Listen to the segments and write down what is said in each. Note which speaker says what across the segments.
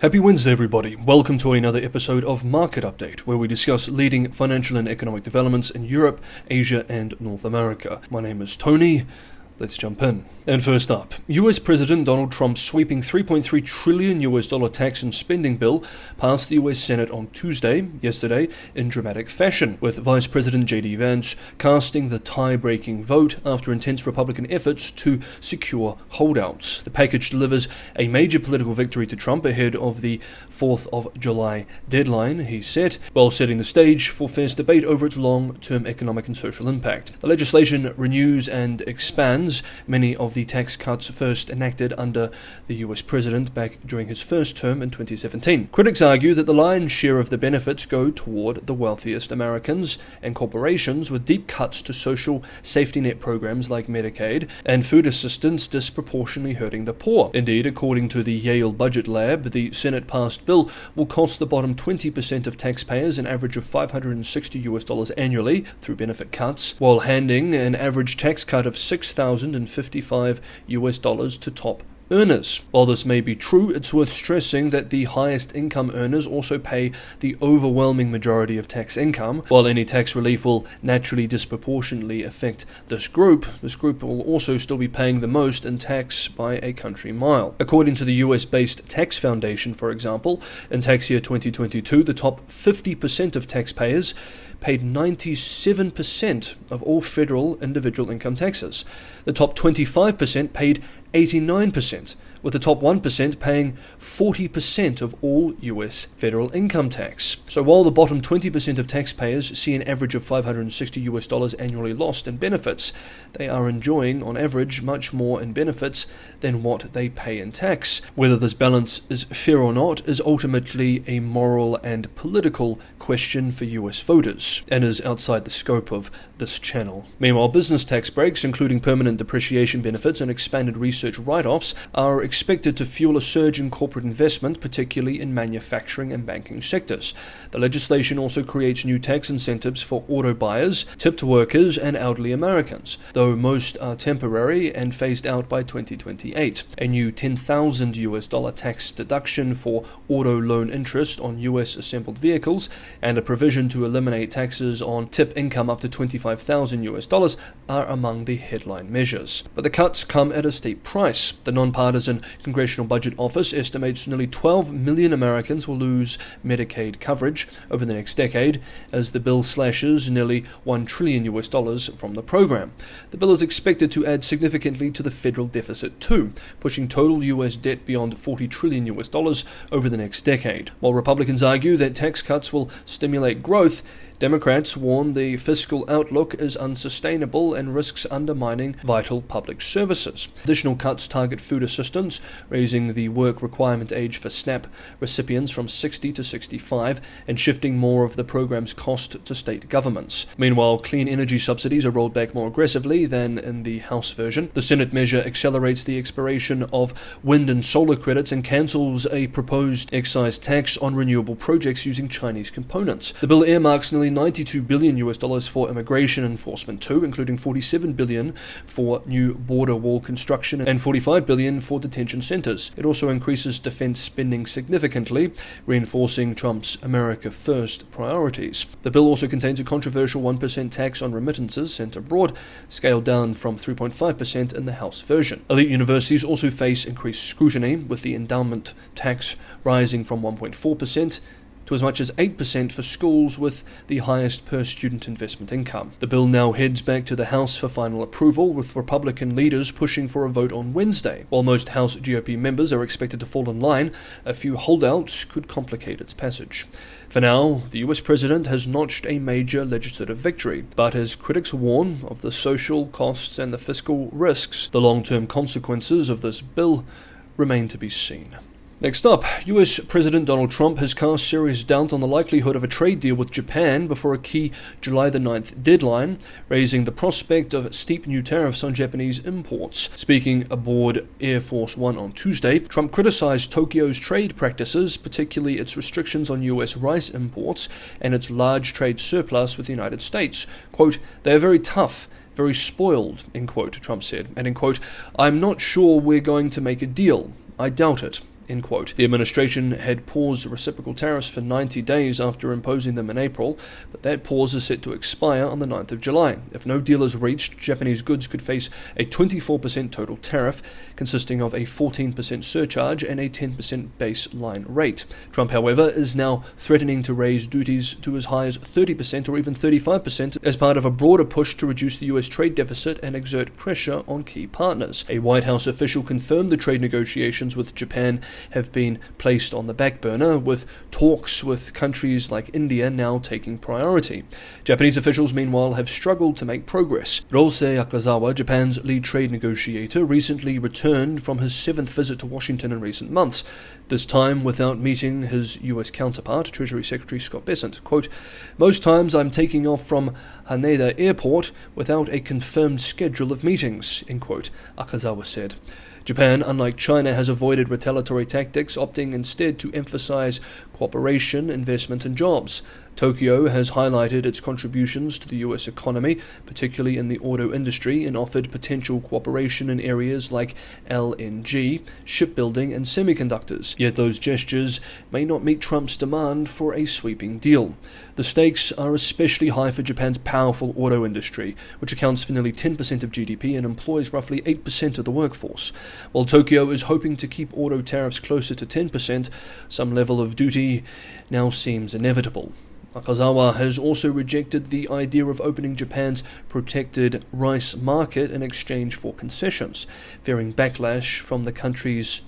Speaker 1: Happy Wednesday, everybody. Welcome to another episode of Market Update, where we discuss leading financial and economic developments in Europe, Asia, and North America. My name is Tony. Let's jump in. And first up, US President Donald Trump's sweeping $3.3 trillion tax and spending bill passed the US Senate on yesterday, in dramatic fashion, with Vice President J.D. Vance casting the tie-breaking vote after intense Republican efforts to secure holdouts. The package delivers a major political victory to Trump ahead of the 4th of July deadline he set, while setting the stage for fierce debate over its long-term economic and social impact. The legislation renews and expands many of the tax cuts first enacted under the US president back during his first term in 2017. Critics argue that the lion's share of the benefits go toward the wealthiest Americans and corporations, with deep cuts to social safety net programs like Medicaid and food assistance disproportionately hurting the poor. Indeed, according to the Yale Budget Lab, the Senate-passed bill will cost the bottom 20% of taxpayers an average of $560 annually through benefit cuts, while handing an average tax cut of $6,055 to top earners. While this may be true, it's worth stressing that the highest income earners also pay the overwhelming majority of tax income. While any tax relief will naturally disproportionately affect this group will also still be paying the most in tax by a country mile. According to the US-based Tax Foundation, for example, in tax year 2022, the top 50% of taxpayers paid 97% of all federal individual income taxes. The top 25% paid 89%, with the top 1% paying 40% of all US federal income tax. So while the bottom 20% of taxpayers see an average of $560 annually lost in benefits, they are enjoying, on average, much more in benefits than what they pay in tax. Whether this balance is fair or not is ultimately a moral and political question for US voters, and is outside the scope of this channel. Meanwhile, business tax breaks, including permanent depreciation benefits and expanded research write-offs, are expected to fuel a surge in corporate investment, particularly in manufacturing and banking sectors. The legislation also creates new tax incentives for auto buyers, tipped workers, and elderly Americans, though most are temporary and phased out by 2028. A new $10,000 tax deduction for auto loan interest on US assembled vehicles and a provision to eliminate taxes on tip income up to $25,000 are among the headline measures. But the cuts come at a steep price. The nonpartisan Congressional Budget Office estimates nearly 12 million Americans will lose Medicaid coverage over the next decade, as the bill slashes nearly $1 trillion from the program. The bill is expected to add significantly to the federal deficit too, pushing total US debt beyond $40 trillion over the next decade. While Republicans argue that tax cuts will stimulate growth, Democrats warn the fiscal outlook is unsustainable and risks undermining vital public services. Additional cuts target food assistance, raising the work requirement age for SNAP recipients from 60 to 65 and shifting more of the program's cost to state governments. Meanwhile, clean energy subsidies are rolled back more aggressively than in the House version. The Senate measure accelerates the expiration of wind and solar credits and cancels a proposed excise tax on renewable projects using Chinese components. The bill earmarks nearly $92 billion for immigration enforcement too, including $47 billion for new border wall construction and $45 billion for detention centers. It also increases defense spending significantly, reinforcing Trump's America First priorities. The bill also contains a controversial 1% tax on remittances sent abroad, scaled down from 3.5% in the House version. Elite universities also face increased scrutiny, with the endowment tax rising from 1.4% to as much as 8% for schools with the highest per-student investment income. The bill now heads back to the House for final approval, with Republican leaders pushing for a vote on Wednesday. While most House GOP members are expected to fall in line, a few holdouts could complicate its passage. For now, the US president has notched a major legislative victory, but as critics warn of the social costs and the fiscal risks, the long-term consequences of this bill remain to be seen. Next up, US President Donald Trump has cast serious doubt on the likelihood of a trade deal with Japan before a key July the 9th deadline, raising the prospect of steep new tariffs on Japanese imports. Speaking aboard Air Force One on Tuesday, Trump criticized Tokyo's trade practices, particularly its restrictions on US rice imports and its large trade surplus with the United States. Quote, "They are very tough, very spoiled," end quote, Trump said. And, end quote, "I'm not sure we're going to make a deal. I doubt it." end quote. The administration had paused reciprocal tariffs for 90 days after imposing them in April, but that pause is set to expire on the 9th of July. If no deal is reached, Japanese goods could face a 24% total tariff, consisting of a 14% surcharge and a 10% baseline rate. Trump, however, is now threatening to raise duties to as high as 30% or even 35% as part of a broader push to reduce the US trade deficit and exert pressure on key partners. A White House official confirmed the trade negotiations with Japan have been placed on the back burner, with talks with countries like India now taking priority. Japanese officials, meanwhile, have struggled to make progress. Rosei Akazawa, Japan's lead trade negotiator, recently returned from his 7th visit to Washington in recent months, this time without meeting his US counterpart, Treasury Secretary Scott Bessent. Quote, "Most times I'm taking off from Haneda Airport without a confirmed schedule of meetings," end quote, Akazawa said. Japan, unlike China, has avoided retaliatory tactics, opting instead to emphasize cooperation, investment, and jobs. Tokyo has highlighted its contributions to the US economy, particularly in the auto industry, and offered potential cooperation in areas like LNG, shipbuilding, and semiconductors. Yet those gestures may not meet Trump's demand for a sweeping deal. The stakes are especially high for Japan's powerful auto industry, which accounts for nearly 10% of GDP and employs roughly 8% of the workforce. While Tokyo is hoping to keep auto tariffs closer to 10%, some level of duty now seems inevitable. Akazawa has also rejected the idea of opening Japan's protected rice market in exchange for concessions, fearing backlash from the country's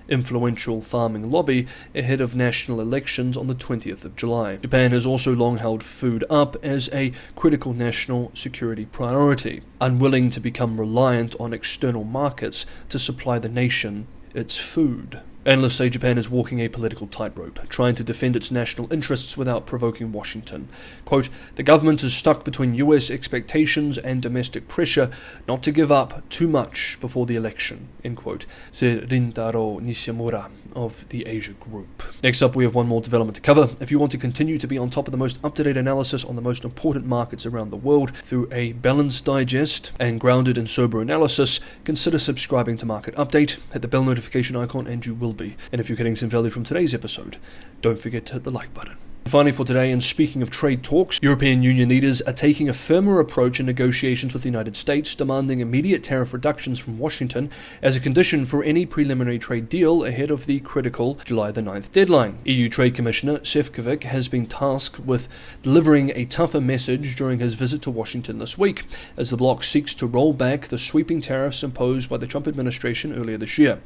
Speaker 1: influential farming lobby ahead of national elections on the 20th of July. Japan has also long held food up as a critical national security priority, unwilling to become reliant on external markets to supply the nation its food. Analysts say Japan is walking a political tightrope, trying to defend its national interests without provoking Washington. Quote, "The government is stuck between US expectations and domestic pressure not to give up too much before the election," end quote, said Rintaro Nishimura of the Asia Group. Next up, we have one more development to cover. If you want to continue to be on top of the most up-to-date analysis on the most important markets around the world through a balanced digest and grounded in sober analysis, consider subscribing to Market Update. Hit the bell notification icon and you will be. And if you're getting some value from today's episode, don't forget to hit the like button. Finally for today, and speaking of trade talks, European Union leaders are taking a firmer approach in negotiations with the United States, demanding immediate tariff reductions from Washington as a condition for any preliminary trade deal ahead of the critical July the 9th deadline. EU Trade Commissioner Šefčovič has been tasked with delivering a tougher message during his visit to Washington this week, as the bloc seeks to roll back the sweeping tariffs imposed by the Trump administration earlier this year.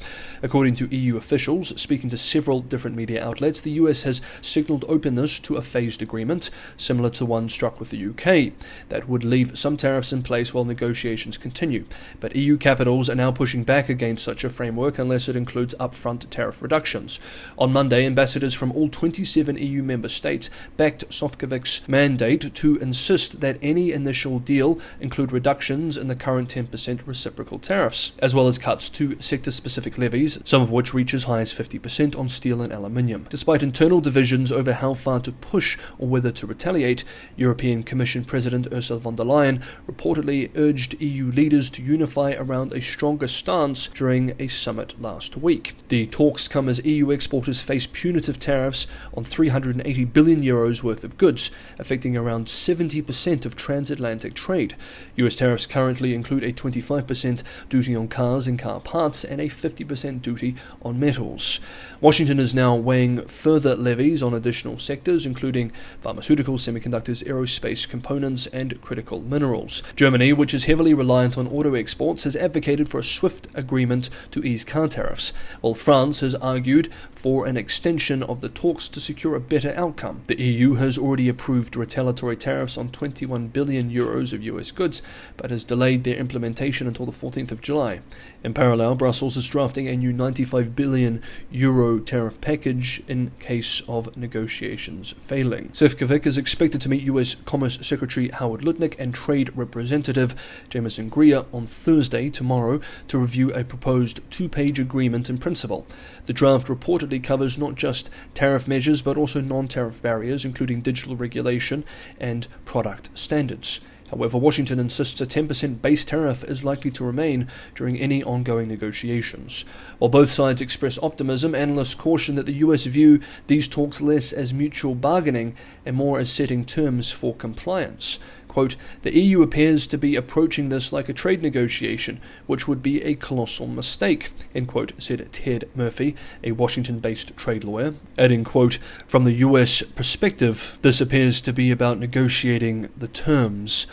Speaker 1: According to EU officials, speaking to several different media outlets, the US has signaled openness to a phased agreement, similar to one struck with the UK, that would leave some tariffs in place while negotiations continue. But EU capitals are now pushing back against such a framework unless it includes upfront tariff reductions. On Monday, ambassadors from all 27 EU member states backed Šefčovič's mandate to insist that any initial deal include reductions in the current 10% reciprocal tariffs, as well as cuts to sector-specific levies, some of which reach as high as 50% on steel and aluminium. Despite internal divisions over how far to push or whether to retaliate, European Commission President Ursula von der Leyen reportedly urged EU leaders to unify around a stronger stance during a summit last week. The talks come as EU exporters face punitive tariffs on 380 billion euros worth of goods, affecting around 70% of transatlantic trade. US tariffs currently include a 25% duty on cars and car parts and a 50% duty on metals. Washington is now weighing further levies on additional sectors, including pharmaceuticals, semiconductors, aerospace components, and critical minerals. Germany, which is heavily reliant on auto exports, has advocated for a swift agreement to ease car tariffs, while France has argued for an extension of the talks to secure a better outcome. The EU has already approved retaliatory tariffs on 21 billion euros of US goods, but has delayed their implementation until the 14th of July. In parallel, Brussels is drafting a new 95 billion euro tariff package in case of negotiations failing. Šefčovič is expected to meet US Commerce Secretary Howard Lutnick and Trade Representative Jameson Greer on Thursday, tomorrow, to review a proposed two-page agreement in principle. The draft reportedly covers not just tariff measures but also non-tariff barriers, including digital regulation and product standards. However, Washington insists a 10% base tariff is likely to remain during any ongoing negotiations. While both sides express optimism, analysts caution that the US view these talks less as mutual bargaining and more as setting terms for compliance. Quote, "The EU appears to be approaching this like a trade negotiation, which would be a colossal mistake," end quote, said Ted Murphy, a Washington-based trade lawyer, adding, quote, "From the US perspective, this appears to be about negotiating the terms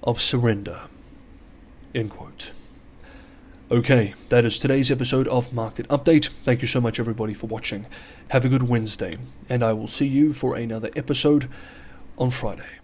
Speaker 1: of surrender," end quote. Okay, that is today's episode of Market Update. Thank you so much, everybody, for watching. Have a good Wednesday, and I will see you for another episode on Friday.